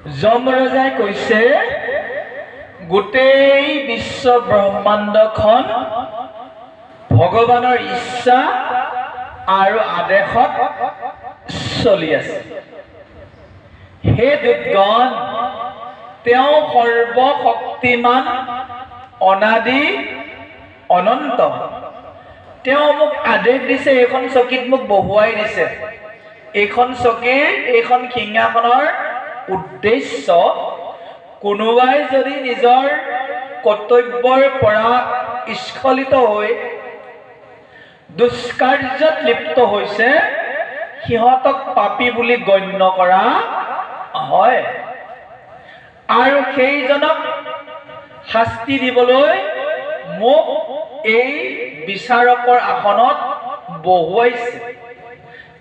যমৰাজাই কৈছে গোটেই বিশ্ব ব্ৰহ্মাণ্ডখন ভগৱানৰ ইচ্ছা আৰু আদেশত চলি আছে। হে দূতগণ, তেওঁ সৰ্বশক্তিমান, অনাদি, অনন্ত। তেওঁ মোক আদেশ দিছে, এইখন চকীত মোক বহুৱাই দিছে। এইখন চকীৰ, এইখন সিংহাসনৰ উদ্দেশ্য কোনোবাই যদি নিজৰ কৰ্তব্যৰ পৰা স্খলিত হৈ দুষ্কাৰ্যত লিপ্ত হৈছে, সিহঁতক পাপী বুলি গণ্য কৰা হয় আৰু সেইজনক শাস্তি দিবলৈ মোক এই বিচাৰকৰ আসনত বহুৱাইছে।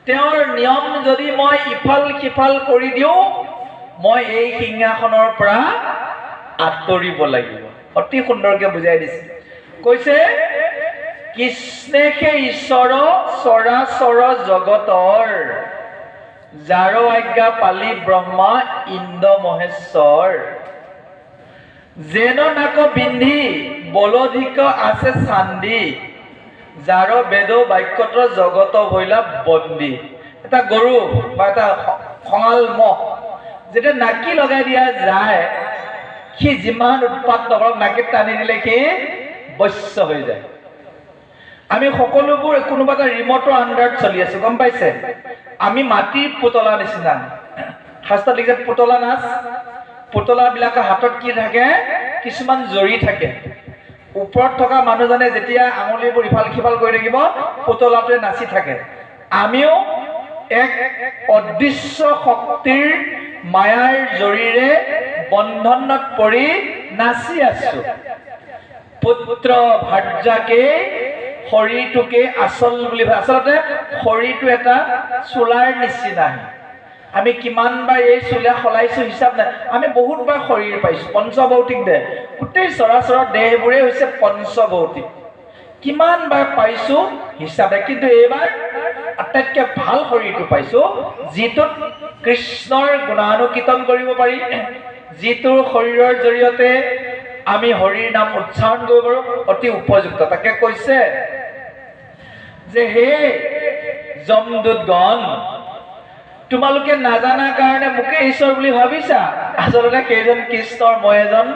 তেওঁৰ নিয়ম যদি মই ইফাল সিফাল কৰি দিওঁ, মই এই সিংহাসনৰ পৰা আঁতৰিব লাগিব। অতি সুন্দৰকে বুজাই দিছে। কৈছে কৃষ্ণে সেই ঈশ্বৰ চৰাচৰ জগতৰ, যাৰ আজ্ঞা পালি ব্ৰহ্মা ইন্দ্ৰ মহেশ্বৰ, যেন নাক বিন্ধি বলধিক আছে চান্দি, যাৰ বেদ বাক্যত জগত ভৈলা বন্দী। এটা গৰু বা এটা খঙাল মহ যেতিয়া নাকি লগাই দিয়া যায়, সি যিমান উৎপাত নকৰক নাকিত টানি দিলে সি বশ্য হৈ যায়। আমি সকলোবোৰ কোনোবা এটা ৰিমটৰ আণ্ডাৰত চলি আছো, গম পাইছে? আমি মাটিৰ পুতলা নিচিনা। শাস্ত্ৰত লিখিছে পুতলা নাচ। পুতলাবিলাকৰ হাতত কি থাকে? কিছুমান জৰি থাকে। ওপৰত থকা মানুহজনে যেতিয়া আঙুলিবোৰ ইফাল সিফাল কৰি থাকিব, পুতলাটোৱে নাচি থাকে। আমিও এক অদৃশ্য শক্তিৰ মায়াৰ জৰিৰে বন্ধনত পৰি নাচি আছো। পুত্ৰ ভাৰ্যাকে শৰীৰটোকে আচল বুলি ভাবে। আচলতে শৰীৰটো এটা চোলাৰ নিচিনা। আমি কিমানবাৰ এই চোলা সলাইছো হিচাপ নাই। আমি বহুতবাৰ শৰীৰ পাইছো। পঞ্চভৌতিক দেহ, গোটেই চৰাচৰৰ দেহবোৰেই হৈছে পঞ্চভৌতিক। কিমানবাৰ পাইছো হিচাপ নাই। কিন্তু এইবাৰ আটাইতকৈ ভাল শৰীৰটো পাইছো, যিটোত কৃষ্ণৰ গুণানুকীৰ্তন কৰিব পাৰি, যিটোৰ শৰীৰৰ জৰিয়তে আমি হৰিৰ নাম উচ্চাৰণ কৰিব পাৰো, অতি উপযুক্ত। তাকে কৈছে যে হে যমদূতগণ, তোমালোকে নাজানা কাৰণে মোকে ঈশ্বৰ বুলি ভাবিছা। আচলতে সেইজন কৃষ্ণৰ, মই এজন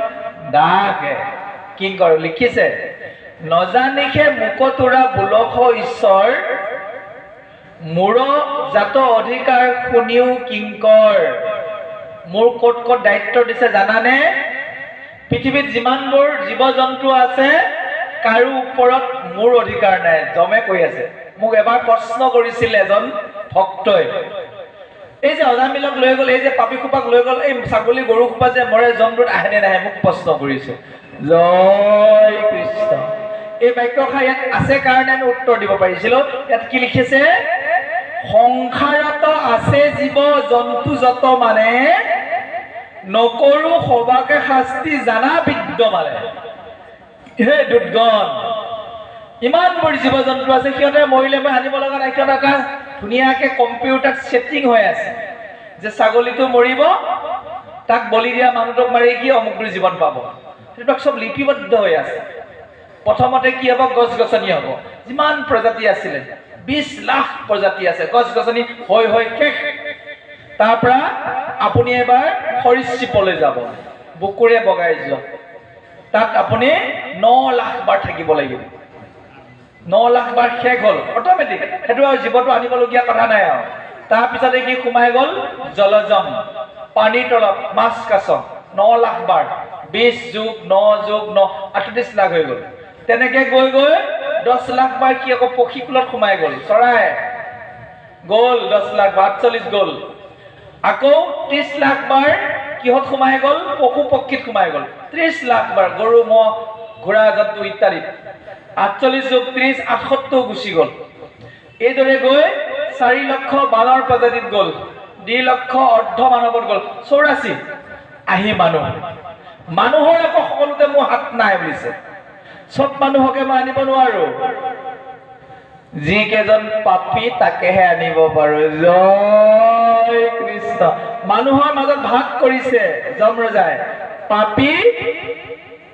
দাস। কিংকৰ লিখিছে নজানিখে মোক তোৰা বুলখ ঈশ্বৰ, মোৰ জাত অধিকাৰ শুনিও কিংকৰ। মোৰ ক'ত ক'ত দায়িত্ব দিছে জানানে? পৃথিৱীত যিমানবোৰ জীৱ জন্তু আছে, কাৰো ওপৰত মোৰ অধিকাৰ নাই। যমে কৈ আছে। মোক এবাৰ প্ৰশ্ন কৰিছিল এজন ভক্তই, এই যে অজামিলক লৈ গ'ল, এই যে পাপী খোপাক লৈ গ'ল, এই ছাগলী গৰু খোপা যে মৰে, যমদূত আহেনে নাহে? মোক প্ৰশ্ন কৰিছে। জয় কৃষ্ণ। এই বাক্যষাৰ ইয়াত আছে কাৰণে আমি উত্তৰ দিব পাৰিছিলো। ইয়াত কি লিখিছে? সংসাৰত আছে জীৱ জন্তু যত মানে, নকৰো সবাকে শাস্তি জানা বিদ্যমানে। হে দূতগণ, ইমানবোৰ জীৱ জন্তু আছে, সিহঁতে মৰিলে মই আনিব লগা নাই। সিহঁত এটা ধুনীয়াকে কম্পিউটাৰত ছেটিং হৈ আছে যে ছাগলীটো মৰিব, তাক বলি দিয়া মানুহটোক মাৰি কি অমুকটো জীৱন পাব। সেইবিলাক চব লিপিবদ্ধ হৈ আছে। প্ৰথমতে কি হ'ব? গছ গছনি হ'ব। যিমান প্ৰজাতি আছিলে 20 লাখ প্ৰজাতি আছে। গছ গছনি হৈ হৈ শেষ। তাৰ পৰা আপুনি এবাৰ সৰীসৃপলৈ যাব, বুকুৰে বগাই যোৱা। তাত আপুনি 9 লাখ বাৰ থাকিব লাগিব। 9 লাখ বাৰ শেষ হ'ল অট'মেটিক। সেইটো আৰু জীৱটো আনিবলগীয়া কথা নাই আৰু। তাৰপিছতে কি সোমাই গ'ল? জলজম, পানীৰ তলত মাছ কাছ। 9 লাখ বাৰ, 20 যোগ 9 যোগ 9, 38 লাখ হৈ গ'ল। তেনেকে গৈ গৈ 10 লাখ বাৰ কি আকৌ পক্ষীকুলত সোমাই গ'ল। চৰাই গ'ল 10 লাখ, 48 গ'ল। আকৌ 30 লাখ বাৰ কিহত সোমাই গ'ল? পশু পক্ষীত সোমাই গ'ল। 30 লাখ বাৰ গৰু ম'হ ঘোঁৰা জন্তু ইত্যাদি। 48 যোগ 30, 78 গুচি গ'ল। এইদৰে গৈ 4 লক্ষ বানৰ প্ৰজাতিত গ'ল। 2 লক্ষ অৰ্ধ মানৱত গ'ল। 84 আহি মানুহ। মানুহৰ আকৌ সকলোতে মোৰ হাত নাই বুলিছে। চব মানুহকে মই আনিব নোৱাৰো। যিকেইজন পাপী তাকেহে আনিব পাৰো। জয় জয় কৃষ্ণ মানুহৰ মাজত ভাগ কৰিছে যমৰজাই পাপী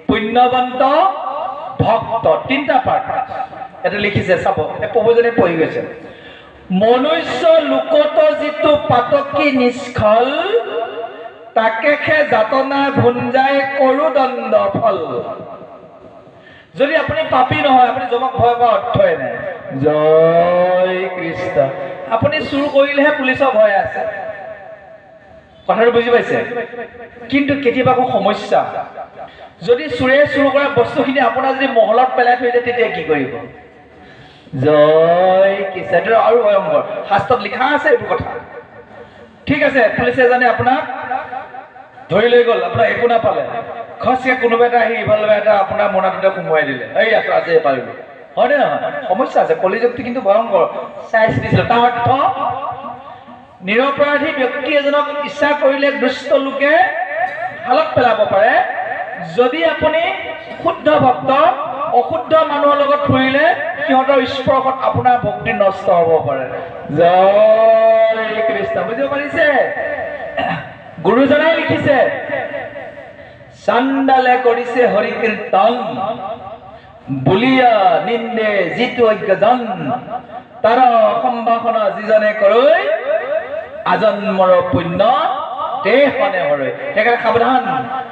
পুণ্যৱন্ত ভক্ত তিনিটা পাৰ্ট এটা লিখিছে চাব প্ৰভুজনে পঢ়ি গৈছে মনুষ্য লোকত যিটো পাতকী নিষ্ফল তাকেহে যাতনা ভুঞ্জাই কৰো দণ্ড ফল যদি আপুনি পাপী নহয় আপুনি যমক ভয় কৰা অৰ্থই নাই জয় কৃষ্ণ আপুনি চুৰ কৰিলেহে পুলিচৰ ভয় আছে কথাটো বুজি পাইছে কিন্তু কেতিয়াবা কোনো সমস্যা যদি চুৰে চুৰ কৰা বস্তুখিনি আপোনাৰ যদি মহলত পেলাই থৈ যায় তেতিয়া কি কৰিব জয় কৃষ্ণ আৰু ভয়ংকৰ শাস্ত্ৰত লিখা আছে এইটো কথা ঠিক আছে পুলিচে এজনে আপোনাক ধৰি লৈ গ'ল আপোনাক একো নাপালে খচকে কোনোবা এটা আহি ইফালে এটা আপোনাৰ মোনাটোতে সোমোৱাই দিলে এই আছো আজি পাৰিব হয়নে নহয় সমস্যা আছে কলিযুক্তি কিন্তু ভয়ংকৰ চাই দিছিল তাৰ অৰ্থ নিৰপৰাধী ব্যক্তি এজনক ইচ্ছা কৰিলে দুষ্ট লোকে হালত পেলাব পাৰে যদি আপুনি শুদ্ধ ভক্ত অশুদ্ধ মানুহৰ লগত ফুৰিলে সিহঁতৰ স্পৰ্শত আপোনাৰ ভক্তি নষ্ট হ'ব পাৰে জয় কৃষ্ণ বুজিব পাৰিছে গুৰুজনাই লিখিছে চাণ্ডালে কৰিছে হৰি কীৰ্তন বুলিয়া নিন্দে যিটো অজ্ঞজন তাৰ সম্ভাষণ যিজনে কৰৈ আজন্মৰ পুণ্য দেহনে হৰে সেইকাৰণে সাৱধান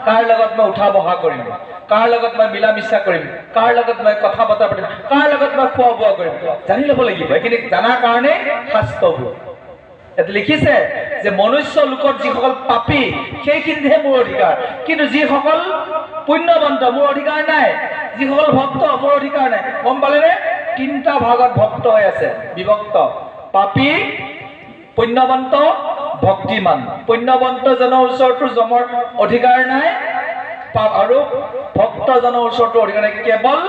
কাৰ লগত মই উঠা বহা কৰিম কাৰ লগত মই মিলা মিছা কৰিম কাৰ লগত মই কথা বতৰা পাতিম কাৰ লগত মই খোৱা বোৱা কৰিম জানি ল'ব লাগিব এইখিনি জানাৰ কাৰণে শাস্ত্ৰবোৰ এটা লিখিছে যে মনুষ্য লোকত যিসকল পাপী সেইখিনিহে মোৰ অধিকাৰ কিন্তু যিসকল পুণ্যৱন্ত মোৰ অধিকাৰ নাই যিসকল ভক্ত মোৰ অধিকাৰ নাই গম পালেনে তিনিটা ভাগত ভক্ত হৈ আছে বিভক্ত পাপী পুণ্যৱন্ত ভক্তিমান পুণ্যৱন্তজনৰ ওচৰতো যমৰ অধিকাৰ নাই আৰু ভক্তজনৰ ওচৰতো অধিকাৰ নাই কেৱল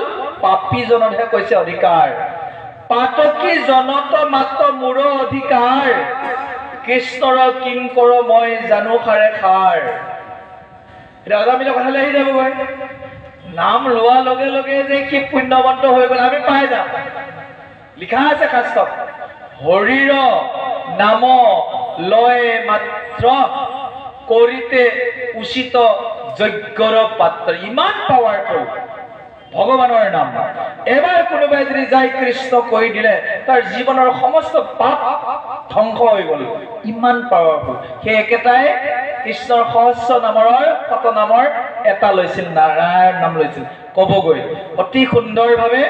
পাপীজনৰহে কৈছে অধিকাৰ পাতকী জনত মাত্ৰ মোৰ অধিকাৰ কৃষ্ণৰ কিংকৰ মই জানো খাৰে খাৰ এতিয়া আজামিলৰ কথালৈ আহি যাবগৈ নাম লোৱাৰ লগে লগে যে সি পুণ্যৱন্ত হৈ গ'ল আমি পাই যাম লিখা আছে শাস্ত্ৰত হৰিৰ নাম লয় মাত্ৰ কৰিতে উচিত যজ্ঞৰ পাত্ৰ ইমান পাৱাৰফুল ভগৱানৰ নাম এবাৰ কোনোবাই যদি যাই কৃষ্ণ কৈ দিলে তাৰ জীৱনৰ সমস্ত পাপ ধ্বংস হৈ গ'ল ইমান পাৱাৰফুল সেই একেটাই কৃষ্ণৰ সহস্ৰ নামৰ শত নামৰ এটা লৈছিল নাৰায়ণ নাম লৈছিল ক'বগৈ অতি সুন্দৰভাৱে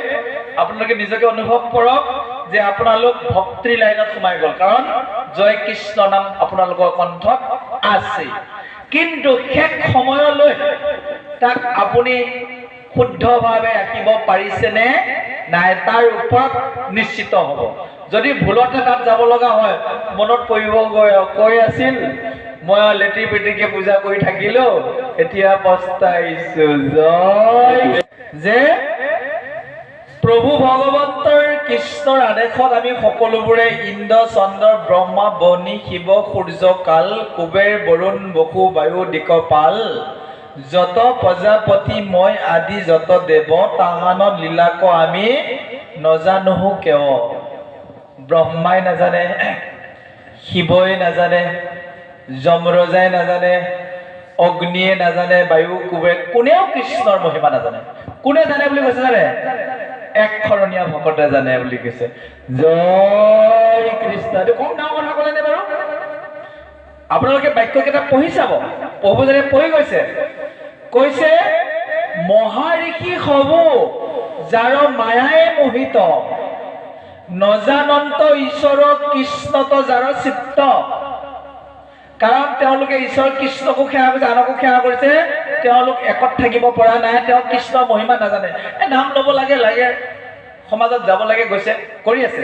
আপোনালোকে নিজকে অনুভৱ কৰক যে আপোনালোক ভক্তিৰ লাইনত সোমাই গ'ল কাৰণ জয় কৃষ্ণ নাম আপোনালোকৰ কণ্ঠত আছে কিন্তু শেষ সময়লৈ তাক আপুনি শুদ্ধভাৱে ৰাখিব পাৰিছেনে নাই তাৰ ওপৰত নিশ্চিত হ'ব যদি ভুলতে তাত যাব লগা হয় মনত পৰিব কৈ আছিল মই লেটি পেটিকে পূজা কৰি থাকিলো এতিয়া পস্তাইছো জয় যে প্ৰভু ভগৱন্তৰ কৃষ্ণৰ আদেশত আমি সকলোবোৰে ইন্দ্ৰ চন্দ্ৰ ব্ৰহ্মা বনি শিৱ সূৰ্য কাল কুবেৰ বৰুণ বসু বায়ু দিকপাল যত প্ৰজাপতি মই আদি যত দেৱ তাহানত লীলাক আমি নজানোহো কেৱ ব্ৰহ্মাই নাজানে শিৱই নাজানে যমৰজাই নাজানে অগ্নিয়ে নাজানে বায়ু কুবেৰ কোনেও কৃষ্ণৰ মহিমা নাজানে কোনে জানে বুলি কৈছে জানে একশৰণীয়া ভকতে জানে বুলি কৈছে জয় কৃষ্ণ কম ডাঙৰ কথা ক'লে নে বাৰু আপোনালোকে বাক্যকেইটা পঢ়ি চাব প্ৰভুজনে পঢ়ি গৈছে কৈছে মহাঋষি হবু যাৰ মায়াই মোহিত নজানন্ত ঈশ্বৰ কৃষ্ণত যাৰ চিত্ত কাৰণ তেওঁলোকে ঈশ্বৰ কৃষ্ণকো সেৱা কৰিছে আনকো সেৱা কৰিছে তেওঁলোক একত থাকিব পৰা নাই তেওঁ কৃষ্ণৰ মহিমা নাজানে নাম ল'ব লাগে লাগে সমাজত যাব লাগে গৈছে কৰি আছে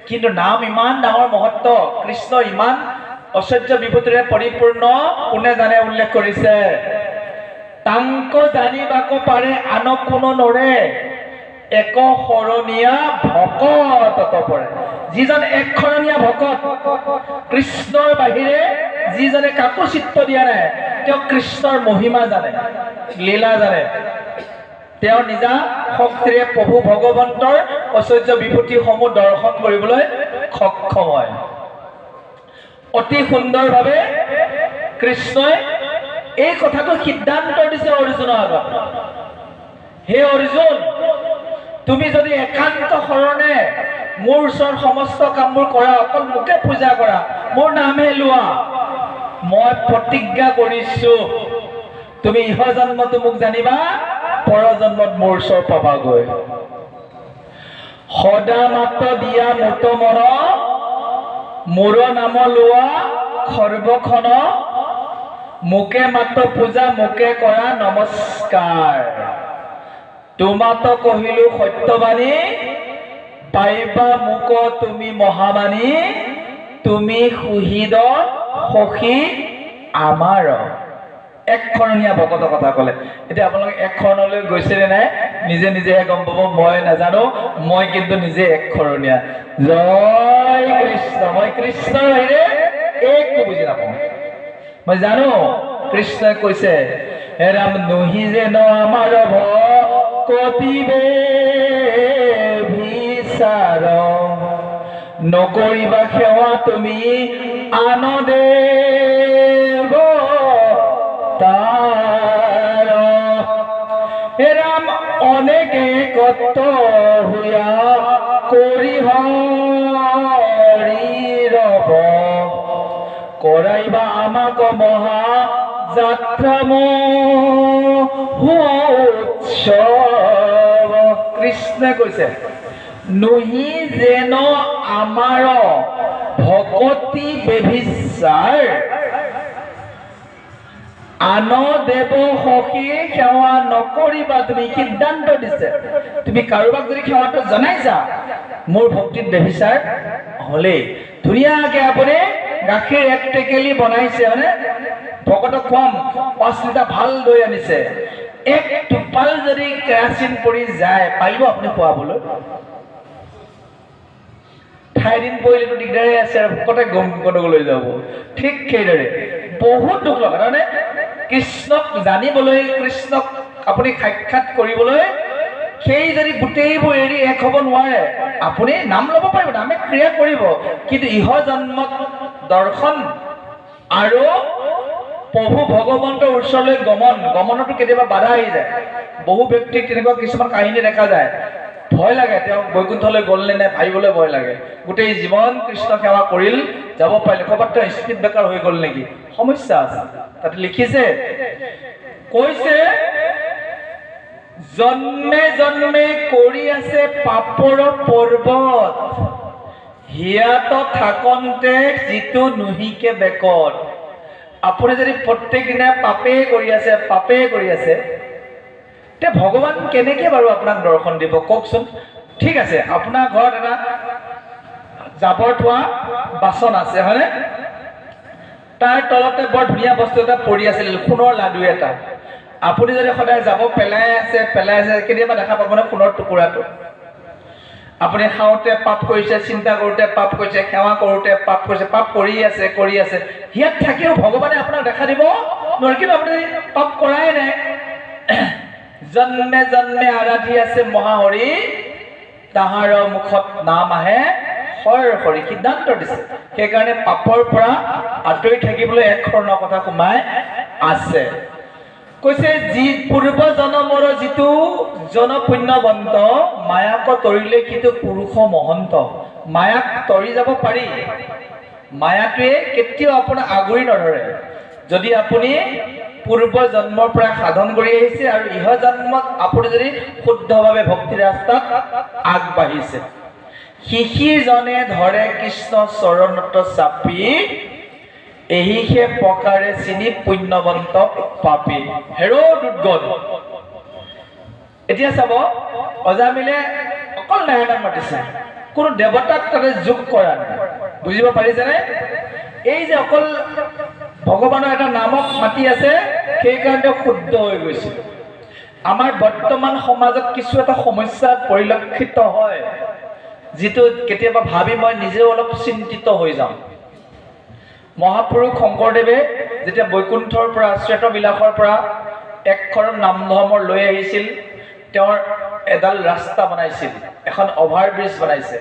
কিন্তু নাম ইমান ডাঙৰ মহত্ব কৃষ্ণ ইমান ঐশ্বৰ্য বিভূতিৰে পৰিপূৰ্ণ কোনে জানে উল্লেখ কৰিছে তাংক জানিবাকো পাৰে আন কোনো নৰে এক শৰণীয়া ভকত পৰে যিজন একশৰণীয়া ভকত কৃষ্ণৰ বাহিৰে যিজনে কাকো চিত্ত দিয়া নাই তেওঁ কৃষ্ণৰ মহিমা জানে লীলা জানে তেওঁ নিজা শক্তিৰে প্ৰভু ভগৱন্তৰ ঐশ্বৰ্য বিভূতিসমূহ দৰ্শন কৰিবলৈ সক্ষম হয় অতি সুন্দৰভাৱে কৃষ্ণই এই কথাটো সিদ্ধান্ত দিছে অৰ্জুনৰ আগত। হে অৰ্জুন, তুমি যদি একান্ত শৰণে মোৰ ওচৰত সমস্ত কামবোৰ কৰা, অকল মোকে পূজা কৰা, মোৰ নামহে লোৱা, মই প্ৰতিজ্ঞা কৰিছো তুমি ইহ জন্মতো মোক জানিবা, পৰ জন্মত মোৰ ওচৰ পাবাগৈ। সদা মাত্ৰ দিয়া মত মন, মোৰ নাম লোৱা সৰ্বক্ষণ, মোকে মাত্ৰ পূজা মোকে কৰা নমস্কাৰ। তোমাত কহিলো সত্যবাণী, পাইবা মোক তুমি মহামানী, তুমি সুহৃদ সখী আমাৰ। একখৰণীয়া ভকতৰ কথা ক'লে। এতিয়া আপোনালোকে একখৰণলৈ গৈছে নে নাই নিজে নিজেহে গম পাব, মই নাজানো, মই কিন্তু নিজে একখৰণীয়া। জয় কৃষ্ণ। মই কৃষ্ণৰ বাহিৰে একো বুজি নাপাওঁ। মই জানো কৃষ্ণই কৈছে, হে ৰাম নহি যেন আমাৰ ভকতিবে বিচাৰ, নকৰিবা সেৱা তুমি আন দেৱ তাৰ। হে ৰাম অনেকে কত হুয়া কৰি হৰি ৰব, কৰাইবা আমাক মহা যাত্ৰা উৎসৱ। কৃষ্ণে কৈছে নহি যেন আমাৰ ভকতি বেভিচাৰ, আন দেৱ সখী সেৱা নকৰিবা। তুমি সিদ্ধান্ত দিছে, তুমি কাৰোবাক যদি সেৱাটো জনাইছা, মোৰ ভক্তিত বেভিচাৰ হলেই। ধুনীয়াকে আপুনি গাখীৰ এক টেকেলি বনাইছে, মানে ভকতক খুৱাম, 5 লিটাৰ ভাল দৈ আনিছে, এক টোপাল যদি কেৰাচিন পৰি যায়, পাৰিব আপুনি খুৱাবলৈ? ঠাই দিন পৰিলেতো দিগদাৰে আছে, আৰু ভকতে ভকতক লৈ যাব। ঠিক সেইদৰে বহুত দুখ লগা, তাৰমানে কৃষ্ণক জানিবলৈ, কৃষ্ণক আপুনি সাক্ষাৎ কৰিবলৈ, সেই যদি গোটেইবোৰ এৰি এক হ'ব নোৱাৰে, আপুনি নাম ল'ব পাৰিব, নামে ক্ৰিয়া কৰিব, কিন্তু ইহ জন্মত দৰ্শন আৰু প্ৰভু ভগৱন্তৰ ওচৰলৈ গমনতো কেতিয়াবা বাধা আহি যায়। বহু ব্যক্তিক তেনেকুৱা কিছুমান কাহিনী দেখা যায়, ভয় লাগে, তেওঁ বৈকুণ্ঠলৈ গ'ল নে নাই ভাবিবলৈ ভয় লাগে। গোটেই জীৱন কৃষ্ণ সেৱা কৰিল, যাব পাৰিলে, ক'ৰবাত তেওঁ স্পীড ব্ৰেকাৰ হৈ গ'ল নেকি, সমস্যা আছে। তাতে লিখিছে, কৈছে জন্মে জন্মে কৰি আছে পাপৰ পৰ্বত, হিয়াত থাকন্তে যিটো নুহিকে বেকত। আপুনি যদি প্ৰত্যেক দিনা পাপেই কৰি আছে, তে ভগৱান কেনেকে বাৰু আপোনাক দৰ্শন দিব কওকচোন? ঠিক আছে, আপোনাৰ ঘৰত এটা জাবৰ থোৱা বাচন আছে, হয়নে? তাৰ তলতে বৰ ধুনীয়া বস্তু এটা পৰি আছিল, সোণৰ লাডু এটা। আপুনি যদি সদায় যাব পেলাই আছে, কেতিয়াবা দেখা পাব নে সোণৰ টুকুৰাটো? আপুনি খাওঁতে পাপ কৰিছে, চিন্তা কৰোঁতে পাপ কৰিছে, সেৱা কৰোঁতে পাপ কৰিছে, পাপ কৰি আছে। ইয়াত থাকিও ভগৱানে আপোনাক দেখা দিব নোৱাৰে, কিন্তু আপুনি পাপ কৰাই নাই। জন্মে জন্মে আৰাধি আছে মহাহৰি, তাহাৰ মুখত নাম আহে হৰ হৰি। সিদ্ধান্ত দিছে, সেইকাৰণে পাপৰ পৰা আঁতৰি থাকিবলৈ এক শৰণৰ কথা সোমাই আছে। কৈছে যি পূৰ্ব জনমৰ যিটো জন পুণ্যবন্ত, মায়াক তৰিলে কিন্তু পুৰুষ মহন্ত। মায়াক তৰি যাব পাৰি, মায়াটোৱে কেতিয়াও আপোনাক আগুৰি নধৰে, যদি আপুনি পূৰ্ব জন্মৰ পৰা সাধন কৰি আহিছে আৰু ইহ জন্মত আপুনি যদি শুদ্ধভাৱে ভক্তি ৰাস্তাত আগবাঢ়িছে। শিশিৰজনে ধৰে কৃষ্ণ চৰণত চাপি, এহিহে প্ৰকাৰে চিনি পুণ্যবন্ত পাপী। হেৰ' দুৰ্গত। এতিয়া চাব, অজামিলে অকল নাৰায়ণক মাতিছে, কোনো দেৱতাক তাতে যোগ কৰা নাই। বুজিব পাৰিছেনে? এই যে অকল ভগৱানৰ এটা নামক মাতি আছে, সেইকাৰণে শুদ্ধ হৈ গৈছে। আমাৰ বৰ্তমান সমাজত কিছু এটা সমস্যা পৰিলক্ষিত হয়, যিটো কেতিয়াবা ভাবি মই নিজেও অলপ চিন্তিত হৈ যাওঁ। মহাপুৰুষ শংকৰদেৱে যেতিয়া বৈকুণ্ঠৰ পৰা, শ্বেতবিলাসৰ পৰা একশৰণ নাম ধৰ্ম লৈ আহিছিল, তেওঁৰ এডাল ৰাস্তা বনাইছিল, এখন অভাৰ ব্ৰিজ বনাইছে।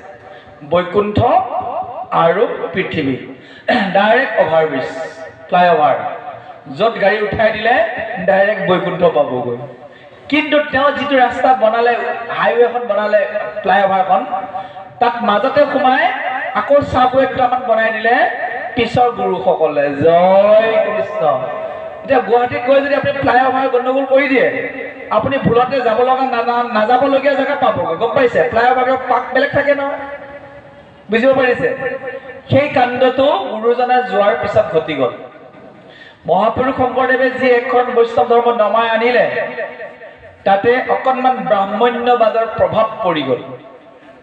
বৈকুণ্ঠ আৰু পৃথিৱী ডাইৰেক্ট অভাৰব্ৰিজ ফ্লাইঅভাৰ য'ত গাড়ী উঠাই দিলে ডাইৰেক্ট বৈকুণ্ঠ পাবগৈ কিন্তু তেওঁ যিটো ৰাস্তা বনালে হাইৱেখন বনালে ফ্লাইঅভাৰখন তাত মাজতে সোমাই আকৌ চাবৱে দুটামান বনাই দিলে পিছৰ গুৰুসকলে জয় কৃষ্ণ এতিয়া গুৱাহাটীত গৈ যদি আপুনি ফ্লাইঅভাৰ গণ্ডগোল কৰি দিয়ে আপুনি ভুলতে যাব লগা নাযাবলগীয়া জেগা পাবগৈ গম পাইছে ফ্লাইঅভাৰৰ পাক বেলেগ থাকে ন বুজিব পাৰিছে সেই কাণ্ডটো গুৰুজনা যোৱাৰ পিছত ঘটি গ'ল মহাপুৰুষ শংকৰদেৱে যি এখন বৈষ্ণৱ ধৰ্ম নমাই আনিলে তাতে অকণমান ব্ৰাহ্মণ্যবাদৰ প্ৰভাৱ পৰি গ'ল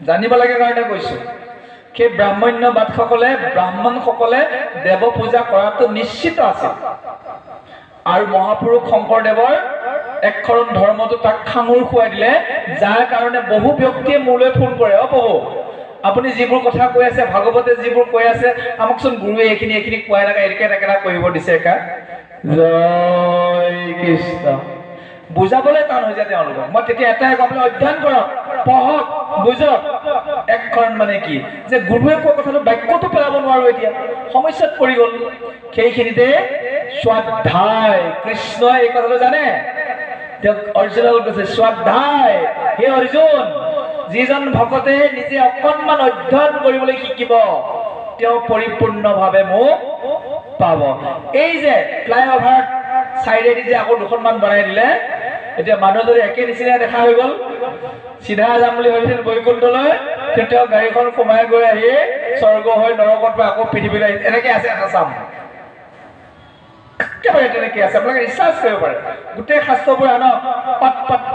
জানিব লাগে কাৰণে কৈছোঁ সেই ব্ৰাহ্মণ্যবাদসকলে ব্ৰাহ্মণসকলে দেৱ পূজা কৰাটো নিশ্চিত আছিল আৰু মহাপুৰুষ শংকৰদেৱৰ একশৰণ ধৰ্মটো তাক খাঙুৰ খুৱাই দিলে যাৰ কাৰণে বহু ব্যক্তিয়ে মোলৈ ফোন কৰে প্ৰভু আপুনি যিবোৰ কথা কৈ আছে ভাগৱতে যিবোৰ কৈ আছে আমাকচোন গুৰুৱে এইখিনি কোৱাই নাকা এনেকে কৰিব দিছে একা জয় কৃষ্ণ বুজাবলৈ টান হৈ যায় তেওঁলোকক মই তেতিয়া এটাই আপুনি অধ্যয়ন কৰক পঢ়ক বুজক একশৰণ মানে কি যে গুৰুৱে কোৱা কথাটো বাক্যটো পেলাব নোৱাৰো এতিয়া সমস্যাত পৰি গ'ল সেইখিনিতে স্বাধ্যায় কৃষ্ণই এই কথাটো জানে তেওঁ অৰ্জুনক কৈছে স্বাধ্যায় হে অৰ্জুন যিজন ভকতে নিজে অকণমান অধ্যয়ন কৰিবলৈ শিকিব তেওঁ পৰিপূৰ্ণভাৱে মোক পাব এই যে ফ্লাইঅভাৰ চাইডেদি যে আকৌ দুখনমান বনাই দিলে এতিয়া মানুহ যদি একে নিচিনা দেখা হৈ গ'ল চিধা যাম বুলি ভাবিছিল বৈকুণ্ঠলৈ কিন্তু তেওঁ গাড়ীখন সোমাই গৈ আহি স্বৰ্গ হৈ নৰকত পৰা আকৌ পৃথিৱীলৈ এনেকে আছে এটা চাম একেবাৰে তেনেকে আছে আপোনালোকে ৰিচাৰ্চ কৰিব পাৰে গোটেই শাস্ত্ৰবোৰ আনক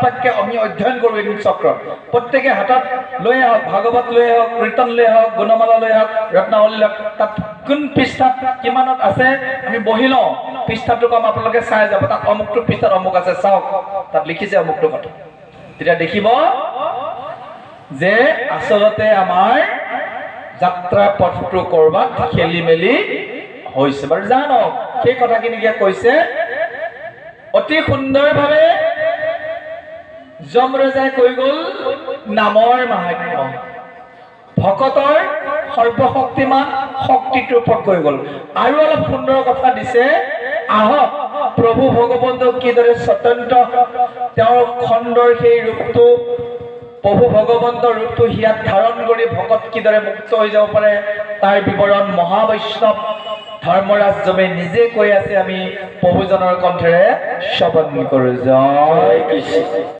পাতকে আমি অধ্যয়ন কৰোঁ এই চক্ৰ প্ৰত্যেকে হাতত লৈ আহক ভাগৱত লৈ আহক কীৰ্তন লৈ আহক গুণমালা লৈ আহক ৰত্নাৱলী লৈ তাত কোন পৃষ্ঠাত কিমানত আছে আমি বহি লওঁ পৃষ্ঠাটো কম আপোনালোকে চাই যাব তাত অমুকটো পৃষ্ঠাত অমুক আছে চাওক তাত লিখিছে অমুকটো কথা তেতিয়া দেখিব যে আচলতে আমাৰ যাত্ৰা পথটো কৰবাত খেলি মেলি হৈছে বাৰু জানক সেই কথাখিনিকে কৈছে অতি সুন্দৰভাৱে যমৰাজাই কৈ গ'ল নামৰ মাহাত্ম্য ভকতৰ সৰ্বশক্তিমান শক্তিটোৰ ওপৰত কৈ গ'ল আৰু অলপ সুন্দৰ কথা দিছে আহক প্ৰভু ভগৱন্তক কিদৰে স্বতন্ত্ৰ তেওঁৰ খণ্ডৰ সেই ৰূপটো প্ৰভু ভগৱন্তৰ ৰূপটো হিয়াত ধাৰণ কৰি ভকত কিদৰে মুক্ত হৈ যাব পাৰে তাৰ বিৱৰণ মহাবৈষ্ণৱ ধৰ্মৰাজজমে নিজে কৈ আছে আমি প্ৰভুজনৰ কণ্ঠেৰে শ্ৰৱণ কৰোঁ জয় কৃষ্ণ।